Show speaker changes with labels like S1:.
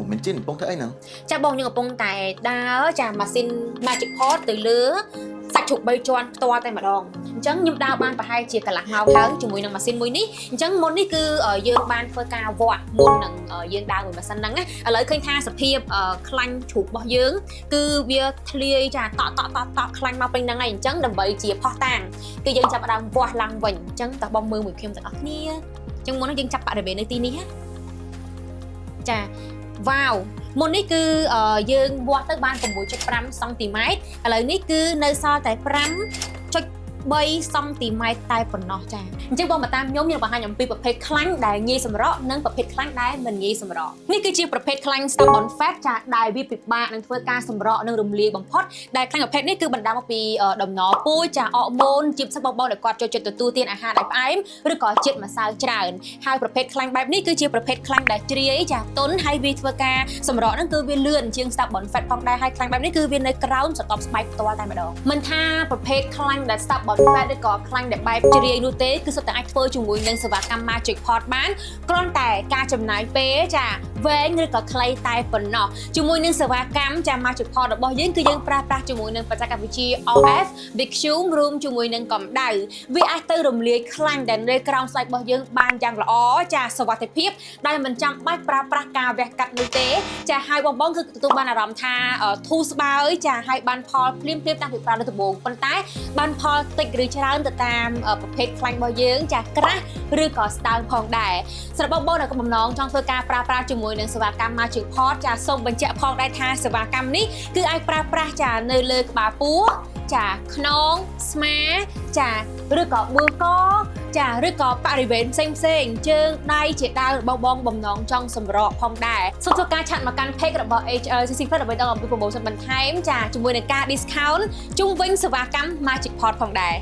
S1: mình chín bông thấy nè
S2: cha bông nhưng mà bông tại đá chả mà xin magic pot từ lứa sạch chụp bay tròn to tay mà đòn chẳng nhưng đào ban và hai chia cả lạc màu tháng chúng mùi nằng mà xin mùi ní chẳng môn ní cứ ở dương ban phơi cao vọt môn nằng ở dương đào người mà săn nắng á ở lấy khơi tha sập hiệp khanh chụp bao dương cứ bia clear chả tọ khanh mau bên nằng này chẳng đầm bậy chia po tàng cứ dương chập đào vọt lăng vịnh chẳng tập bông mưa mùi kem thật nia chẳng muốn nó dương chập bạn để về nơi tin ní chà vào môn ní cứ dương vọt tới ban cùng mùi cho 5 cm ở lấy ní cứ nơi so tại 5 bay xong tìm mai tay phần nọ chà chứ bông mà tam nhóm như bà hai nhóm piประเภท คลั่ง đại nghi sầm rõ និង ประเภท คลั่ง ដែរ មិន ងាយ សម្រក់ នេះ គឺជា ប្រភេទ คลั่ง stop on fat ចា ដែល វា ពិបាក នឹង ធ្វើ ការ សម្រក់ និង រំលាយ បំផុត ដែល คลั่ง ប្រភេទ នេះ គឺ បណ្ដាល មក ពី ដំណរ ពូជ ចា អរម៉ូន ជា ផ្សឹក បងៗ ដែល គាត់ ចូល ចិត្ត ទទួល ទាន អាហារ ដែល ផ្អែម ឬ ក៏ ជាតិ ម្សៅ ច្រើន ហើយ ប្រភេទ คลั่ง បែប នេះ គឺជា ប្រភេទ คลั่ង ដែល ជ្រាយ ចា ទន់ ហើយ វា ធ្វើ ការ សម្រក់ ហ្នឹង គឺ វា លឿន ជាង stop on fat ផង ដែរ ហើយ คลั่ង បែប នេះ គឺ វា នៅ ក្រោម ស្រទាប់ ស្បែក ផ្ទាល់ តែ ម្ដង មិន ថា ប្រភេទ คลั่ង ដែល stop on fat ឬ ក៏ คลั่ង ដែល បែប ជ្រាយ នោះ ទេ គឺ សុទ្ធតែ អាច ធ្វើ ជាមួយ នឹង សេវាកម្ម magic pot បាន គ្រាន់តែ ការ ចំណាយ ពេល ចា វែង ឬ ក៏ ខ្លី តែ ប៉ុណ្ណោះ ជាមួយ នឹង សេវាកម្ម ចា magic pot របស់ យើង គឺ យើង ប្រើប្រាស់ ជាមួយ នឹង បច្ចេកវិទ្យា RF vacuum រួម ជាមួយ នឹង កម្ដៅ វា អាច ទៅ រំលាយ ខ្លាញ់ ដែល នៅ ក្រោម ស្បែក របស់ យើង បាន យ៉ាង ល្អ ចា សុវត្ថិភាព ដែល មិន ចាំបាច់ ប្រើប្រាស់ ការ វះ កាត់ នោះ ទេ ចា ហើយ បង គឺ ទទួល បាន អារម្មណ៍ ថា ធូរ ស្បើយ ចា ហើយ បាន ផល ភ្លាម តាំង ពី ប្រើ នៅ ដំបូង ប៉ុន្តែ បាន ផល តិច ឬ ច្រើន ទៅ តាម ប្រភេទ ខ្លាញ់ របស់ យើង ចា ក្រាស់ ឬ ក៏ ស្តើង ផង ដែរ សម្រាប់ បង ដែល កំណង ចង់ ធ្វើ ការ ប្រើប្រាស់ ជាមួយ នឹង សេវាកម្ម magic pot ចា សូម បញ្ជាក់ ផង ដែរ ថា សេវាកម្ម នេះ គឺ អាច ប្រើប្រាស់ ចា នៅ លើ ក្បាល ពោះ ចា ខ្នង ស្មា ចា ឬ ក៏ បួល ក ចា ឬ ក៏ បរិវេណ ផ្សេង ជើង ដៃ ជា ដើម របស់ បង បំណង ចង់ សម្រក់ ផង ដែរ សូម ធ្វើ ការ ឆាត់ មក កាន់ page របស់ HLCC Plus ដើម្បី ដល់ អំពី promotion បន្ថែម ចា ជាមួយ នឹង ការ discount ជុំវិញ សេវាកម្ម magic pot ផង ដែរ